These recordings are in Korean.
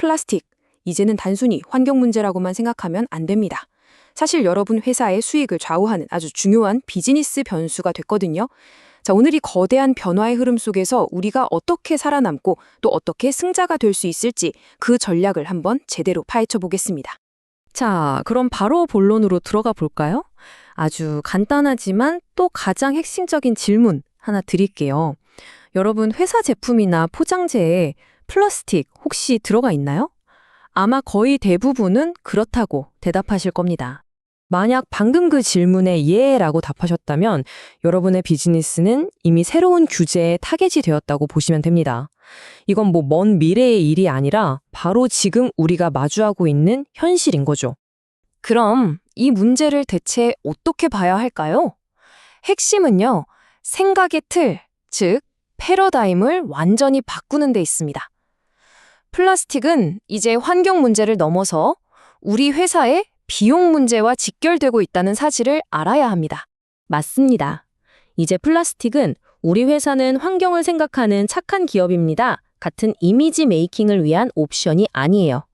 플라스틱, 이제는 단순히 환경 문제라고만 생각하면 안 됩니다. 사실 여러분 회사의 수익을 좌우하는 아주 중요한 비즈니스 변수가 됐거든요. 자, 오늘 이 거대한 변화의 흐름 속에서 우리가 어떻게 살아남고 또 어떻게 승자가 될 수 있을지 그 전략을 한번 제대로 파헤쳐 보겠습니다. 자, 그럼 바로 본론으로 들어가 볼까요? 아주 간단하지만 또 가장 핵심적인 질문 하나 드릴게요. 여러분 회사 제품이나 포장재에 플라스틱 혹시 들어가 있나요? 아마 거의 대부분은 그렇다고 대답하실 겁니다. 만약 방금 그 질문에 예라고 답하셨다면 여러분의 비즈니스는 이미 새로운 규제에 타겟이 되었다고 보시면 됩니다. 이건 뭐 먼 미래의 일이 아니라 바로 지금 우리가 마주하고 있는 현실인 거죠. 그럼 이 문제를 대체 어떻게 봐야 할까요? 핵심은요, 생각의 틀, 즉 패러다임을 완전히 바꾸는 데 있습니다. 플라스틱은 이제 환경 문제를 넘어서 우리 회사의 비용 문제와 직결되고 있다는 사실을 알아야 합니다. 맞습니다. 이제 플라스틱은 우리 회사는 환경을 생각하는 착한 기업입니다. 같은 이미지 메이킹을 위한 옵션이 아니에요.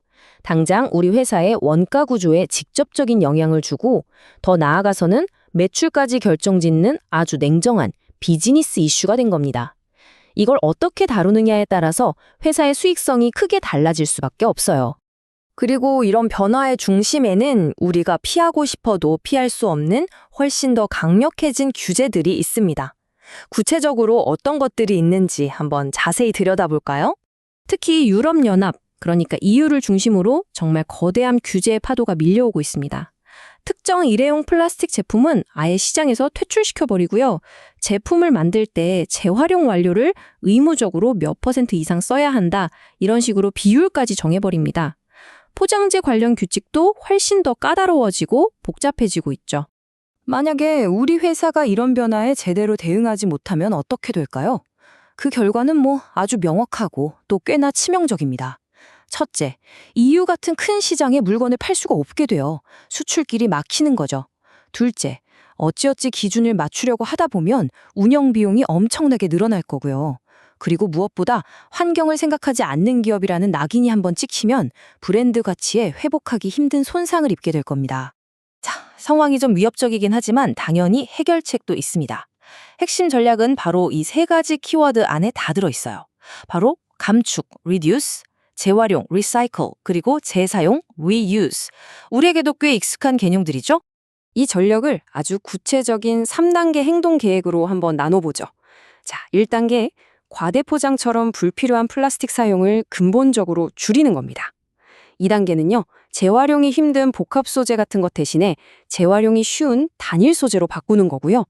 당장 우리 회사의 원가 구조에 직접적인 영향을 주고 더 나아가서는 매출까지 결정짓는 아주 냉정한 비즈니스 이슈가 된 겁니다. 이걸 어떻게 다루느냐에 따라서 회사의 수익성이 크게 달라질 수밖에 없어요. 그리고 이런 변화의 중심에는 우리가 피하고 싶어도 피할 수 없는 훨씬 더 강력해진 규제들이 있습니다. 구체적으로 어떤 것들이 있는지 한번 자세히 들여다볼까요? 특히 유럽연합, 그러니까 EU를 중심으로 정말 거대한 규제의 파도가 밀려오고 있습니다. 특정 일회용 플라스틱 제품은 아예 시장에서 퇴출시켜버리고요. 제품을 만들 때 재활용 완료를 의무적으로 몇 % 이상 써야 한다. 이런 식으로 비율까지 정해버립니다. 포장재 관련 규칙도 훨씬 더 까다로워지고 복잡해지고 있죠. 만약에 우리 회사가 이런 변화에 제대로 대응하지 못하면 어떻게 될까요? 그 결과는 아주 명확하고 또 꽤나 치명적입니다. 첫째, EU 같은 큰 시장에 물건을 팔 수가 없게 돼요. 수출길이 막히는 거죠. 둘째, 어찌어찌 기준을 맞추려고 하다 보면 운영 비용이 엄청나게 늘어날 거고요. 그리고 무엇보다 환경을 생각하지 않는 기업이라는 낙인이 한번 찍히면 브랜드 가치에 회복하기 힘든 손상을 입게 될 겁니다. 자, 상황이 좀 위협적이긴 하지만 당연히 해결책도 있습니다. 핵심 전략은 바로 이 세 가지 키워드 안에 다 들어있어요. 바로 감축, reduce, 재활용, recycle, 그리고 재사용, reuse. 우리에게도 꽤 익숙한 개념들이죠? 이 전략을 아주 구체적인 3단계 행동 계획으로 한번 나눠보죠. 자, 1단계, 과대포장처럼 불필요한 플라스틱 사용을 근본적으로 줄이는 겁니다. 2단계는요, 재활용이 힘든 복합 소재 같은 것 대신에 재활용이 쉬운 단일 소재로 바꾸는 거고요.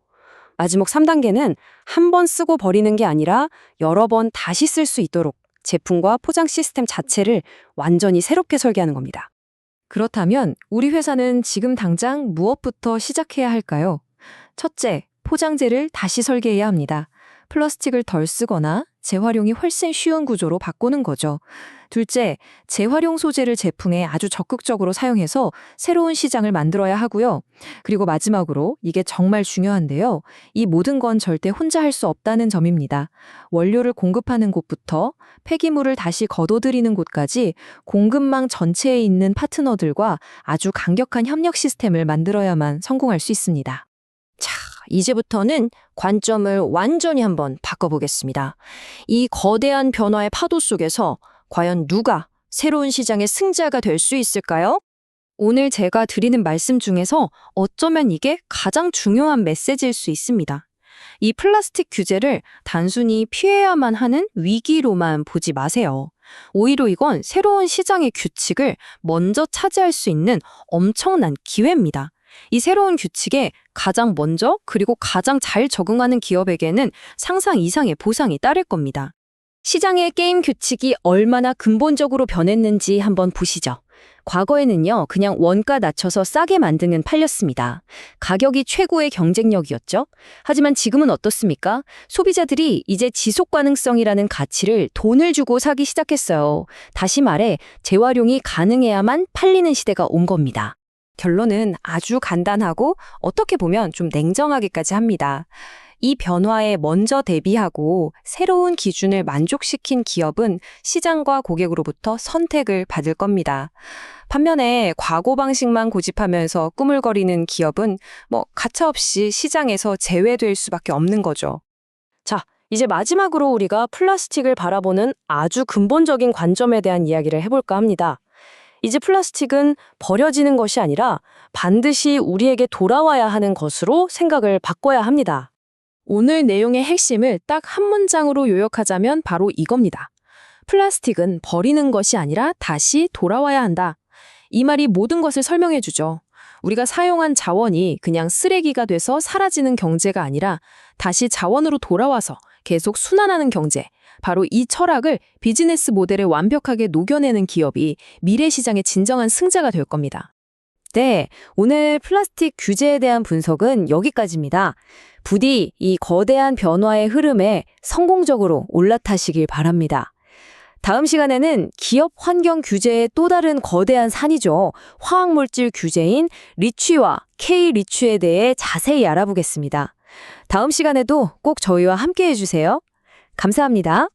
마지막 3단계는 한 번 쓰고 버리는 게 아니라 여러 번 다시 쓸 수 있도록 제품과 포장 시스템 자체를 완전히 새롭게 설계하는 겁니다. 그렇다면 우리 회사는 지금 당장 무엇부터 시작해야 할까요? 첫째, 포장재를 다시 설계해야 합니다. 플라스틱을 덜 쓰거나 재활용이 훨씬 쉬운 구조로 바꾸는 거죠. 둘째, 재활용 소재를 제품에 아주 적극적으로 사용해서 새로운 시장을 만들어야 하고요. 그리고 마지막으로 이게 정말 중요한데요. 이 모든 건 절대 혼자 할 수 없다는 점입니다. 원료를 공급하는 곳부터 폐기물을 다시 거둬들이는 곳까지 공급망 전체에 있는 파트너들과 아주 강력한 협력 시스템을 만들어야만 성공할 수 있습니다. 자, 이제부터는 관점을 완전히 한번 바꿔보겠습니다. 이 거대한 변화의 파도 속에서 과연 누가 새로운 시장의 승자가 될 수 있을까요? 오늘 제가 드리는 말씀 중에서 어쩌면 이게 가장 중요한 메시지일 수 있습니다. 이 플라스틱 규제를 단순히 피해야만 하는 위기로만 보지 마세요. 오히려 이건 새로운 시장의 규칙을 먼저 차지할 수 있는 엄청난 기회입니다. 이 새로운 규칙에 가장 먼저 그리고 가장 잘 적응하는 기업에게는 상상 이상의 보상이 따를 겁니다. 시장의 게임 규칙이 얼마나 근본적으로 변했는지 한번 보시죠. 과거에는요, 그냥 원가 낮춰서 싸게 만드는 팔렸습니다. 가격이 최고의 경쟁력이었죠. 하지만 지금은 어떻습니까? 소비자들이 이제 지속 가능성이라는 가치를 돈을 주고 사기 시작했어요. 다시 말해, 재활용이 가능해야만 팔리는 시대가 온 겁니다. 결론은 아주 간단하고 어떻게 보면 좀 냉정하기까지 합니다. 이 변화에 먼저 대비하고 새로운 기준을 만족시킨 기업은 시장과 고객으로부터 선택을 받을 겁니다. 반면에 과거 방식만 고집하면서 꾸물거리는 기업은 가차없이 시장에서 제외될 수밖에 없는 거죠. 자, 이제 마지막으로 우리가 플라스틱을 바라보는 아주 근본적인 관점에 대한 이야기를 해볼까 합니다. 이제 플라스틱은 버려지는 것이 아니라 반드시 우리에게 돌아와야 하는 것으로 생각을 바꿔야 합니다. 오늘 내용의 핵심을 딱 한 문장으로 요약하자면 바로 이겁니다. 플라스틱은 버리는 것이 아니라 다시 돌아와야 한다. 이 말이 모든 것을 설명해 주죠. 우리가 사용한 자원이 그냥 쓰레기가 돼서 사라지는 경제가 아니라 다시 자원으로 돌아와서 계속 순환하는 경제. 바로 이 철학을 비즈니스 모델에 완벽하게 녹여내는 기업이 미래 시장의 진정한 승자가 될 겁니다. 네, 오늘 플라스틱 규제에 대한 분석은 여기까지입니다. 부디 이 거대한 변화의 흐름에 성공적으로 올라타시길 바랍니다. 다음 시간에는 기업 환경 규제의 또 다른 거대한 산이죠. 화학물질 규제인 리취와 K-리취에 대해 자세히 알아보겠습니다. 다음 시간에도 꼭 저희와 함께 해주세요. 감사합니다.